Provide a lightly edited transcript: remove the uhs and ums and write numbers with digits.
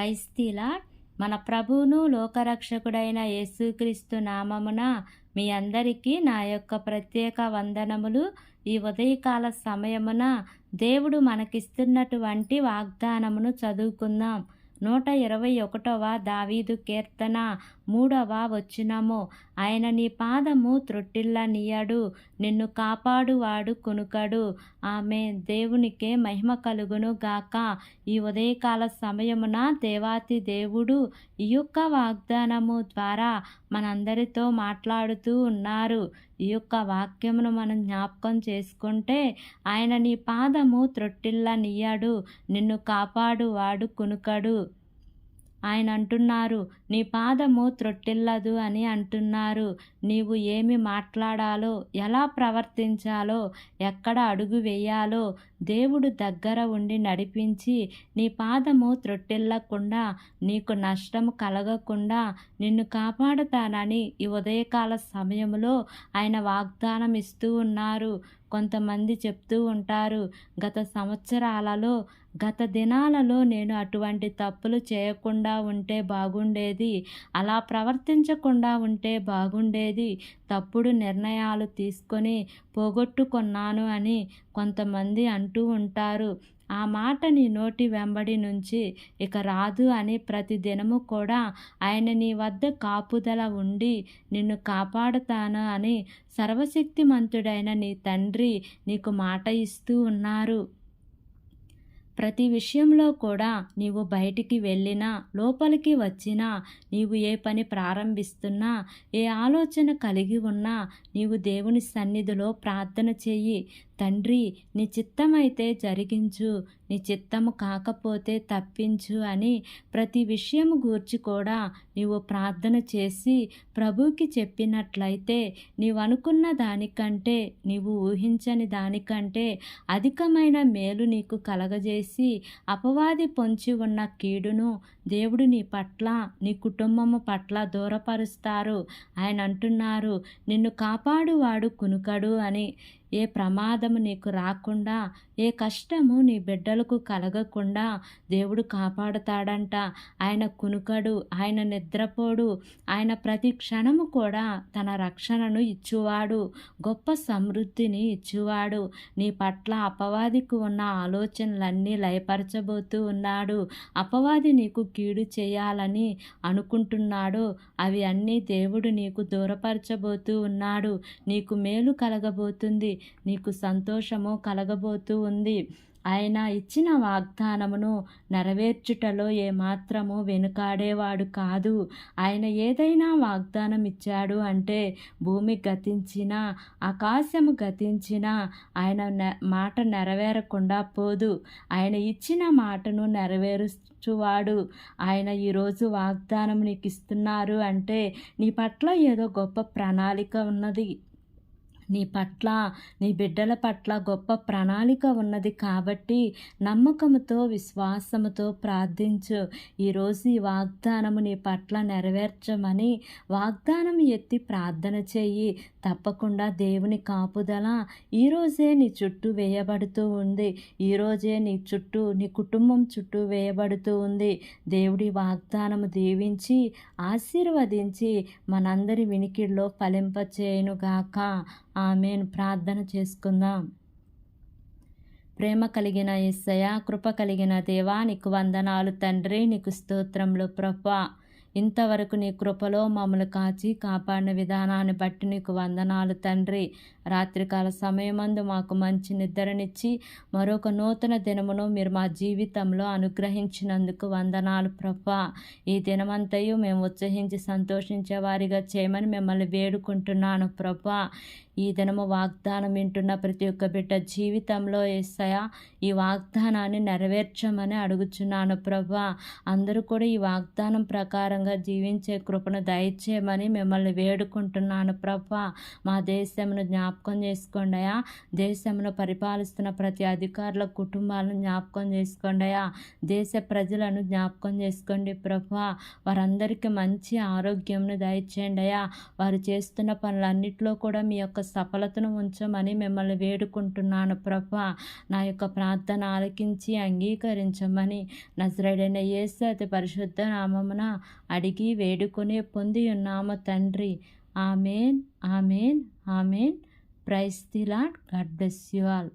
క్రైస్తీల మన ప్రభువును లోకరక్షకుడైన యేసుక్రీస్తు నామమున మీ అందరికీ నా యొక్క ప్రత్యేక వందనములు. ఈ ఉదయకాల సమయమున దేవుడు మనకిస్తున్నటువంటి వాగ్దానమును చదువుకుందాం. 121వ దావీదు కీర్తన 3వ వచనము. ఆయన నీ పాదము త్రొట్టిల్లనీయడు, నిన్ను కాపాడువాడు కునుకడు. ఆమె దేవునికే మహిమ కలుగును గాక. ఈ ఉదయకాల సమయమున దేవాతి దేవుడు ఈ యొక్క వాగ్దానము ద్వారా మనందరితో మాట్లాడుతూ ఉన్నారు. ఈ యొక్క వాక్యమును మనం జ్ఞాపకం చేసుకుంటే, ఆయన నీ పాదము త్రొట్టిల్లనీయడు, నిన్ను కాపాడువాడు కునుకడు. ఆయన అంటున్నారు, నీ పాదము త్రొట్టిల్లదు అని అంటున్నారు. నీవు ఏమి మాట్లాడాలో, ఎలా ప్రవర్తించాలో, ఎక్కడ అడుగు వేయాలో దేవుడు దగ్గర ఉండి నడిపించి నీ పాదము త్రొట్టిల్లకుండా, నీకు నష్టము కలగకుండా నిన్ను కాపాడుతానని ఈ ఉదయకాల సమయంలో ఆయన వాగ్దానం ఇస్తూ ఉన్నారు. కొంతమంది చెప్తూ ఉంటారు, గత సంవత్సరాలలో, గత దినాలలో నేను అటువంటి తప్పులు చేయకుండా ఉంటే బాగుండేది, అలా ప్రవర్తించకుండా ఉంటే బాగుండేది, తప్పుడు నిర్ణయాలు తీసుకొని పోగొట్టుకున్నాను అని కొంతమంది అంటూ ఉంటారు. ఆ మాట నీ నోటి వెంబడి నుంచి ఇక రాదు అని ప్రతి దినము కూడా ఆయన నీ వద్ద కాపుదల ఉండి నిన్ను కాపాడుతాను అని సర్వశక్తిమంతుడైన నీ తండ్రి నీకు మాట ఇస్తూ ఉన్నారు. ప్రతి విషయంలో కూడా నీవు బయటికి వెళ్ళినా, లోపలికి వచ్చినా, నీవు ఏ పని ప్రారంభిస్తున్నా, ఏ ఆలోచన కలిగి ఉన్నా, నీవు దేవుని సన్నిధిలో ప్రార్థన చెయ్యి. తండ్రి, నీ చిత్తమైతే జరిగించు, నీ చిత్తము కాకపోతే తప్పించు అని ప్రతి విషయము గూర్చి కూడా నీవు ప్రార్థన చేసి ప్రభువుకి చెప్పినట్లయితే, నీవు అనుకున్న దానికంటే, నీవు ఊహించని దానికంటే అధికమైన మేలు నీకు కలగజేసి అపవాది పొంచి ఉన్న కీడును దేవుడు నీ పట్ల, నీ కుటుంబము పట్ల దూరపరుస్తారు. ఆయన అంటున్నారు, నిన్ను కాపాడువాడు కునుకడు అని. ఏ ప్రమాదము నీకు రాకుండా, ఏ కష్టము నీ బిడ్డలకు కలగకుండా దేవుడు కాపాడుతాడంట. ఆయన కునుకడు, ఆయన నిద్రపోడు, ఆయన ప్రతి క్షణము కూడా తన రక్షణను ఇచ్చువాడు, గొప్ప సమృద్ధిని ఇచ్చువాడు. నీ పట్ల అపవాదికి ఉన్న ఆలోచనలన్నీ లయపరచబోతూ ఉన్నాడు. అపవాది నీకు కీడు చేయాలని అనుకుంటున్నాడు, అవి అన్నీ దేవుడు నీకు దూరపరచబోతూ ఉన్నాడు. నీకు మేలు కలగబోతుంది, నీకు సంతోషము కలగబోతూ ఉంది. ఆయన ఇచ్చిన వాగ్దానమును నెరవేర్చుటలో ఏమాత్రము వెనుకాడేవాడు కాదు. ఆయన ఏదైనా వాగ్దానం ఇచ్చాడు అంటే భూమి గతించినా, ఆకాశము గతించినా ఆయన మాట నెరవేరకుండా పోదు. ఆయన ఇచ్చిన మాటను నెరవేర్చువాడు. ఆయన ఈరోజు వాగ్దానం నీకు ఇస్తున్నారు అంటే నీ పట్ల ఏదో గొప్ప ప్రణాళిక ఉన్నది. నీ పట్ల, నీ బిడ్డల పట్ల గొప్ప ప్రణాళిక ఉన్నది. కాబట్టి నమ్మకముతో, విశ్వాసముతో ప్రార్థించు. ఈరోజు ఈ వాగ్దానము నీ పట్ల నెరవేర్చమని వాగ్దానం ఎత్తి ప్రార్థన చెయ్యి. తప్పకుండా దేవుని కాపుదల ఈరోజే నీ చుట్టూ వేయబడుతూ ఉంది. ఈరోజే నీ చుట్టూ, నీ కుటుంబం చుట్టూ వేయబడుతూ ఉంది. దేవుడి వాగ్దానము దీవించి ఆశీర్వదించి మనందరి వినికిడిలో ఫలింపచేయునుగాక. ఆమేన్. ప్రార్థన చేసుకుందాం. ప్రేమ కలిగిన యేసయ్య, కృప కలిగిన దేవా, నీకు వందనాలు తండ్రి, నీకు స్తోత్రములు ప్రభువా. ఇంతవరకు నీ కృపలో మమ్మల్ని కాచి కాపాడిన విధానాన్ని బట్టి నీకు వందనాలు తండ్రి. రాత్రికాల సమయమందు మాకు మంచి నిద్రనిచ్చి మరొక నూతన దినమును మీరు మా జీవితంలో అనుగ్రహించినందుకు వందనాలు ప్రభువా. ఈ దినమంతయు మేము ఉత్సహించి సంతోషించే వారిగా చేయమని మిమ్మల్ని వేడుకుంటున్నాను ప్రభువా. ఈ దినము వాగ్దానం వింటున్న ప్రతి ఒక్క బిడ్డ జీవితంలో యేసయ్య ఈ వాగ్దానాన్ని నెరవేర్చమని అడుగుచున్నాను ప్రభువా. అందరూ కూడా ఈ వాగ్దానం ప్రకారంగా జీవించే కృపను దయచేయమని మిమ్మల్ని వేడుకుంటున్నాను ప్రభువా. మా దేశమును జ్ఞాపకం చేసుకోండి అయ్యా. దేశంలో పరిపాలిస్తున్న ప్రతి అధికారుల కుటుంబాలను జ్ఞాపకం చేసుకోండి అయ్యా. దేశ ప్రజలను జ్ఞాపకం చేసుకోండి ప్రభువా. వారందరికీ మంచి ఆరోగ్యంను దయచేయండి అయ్యా. వారు చేస్తున్న పనులన్నిటిలో కూడా మీ యొక్క సఫలతను ఉంచమని మిమ్మల్ని వేడుకుంటున్నాను ప్రభా. నా యొక్క ప్రార్థన ఆలకించి అంగీకరించమని నజరేయుడైన యేసు అతి పరిశుద్ధ నామమున అడిగి వేడుకొని పొంది ఉన్నాము తండ్రి. Amen, amen, amen. Praise the lord. God bless you all.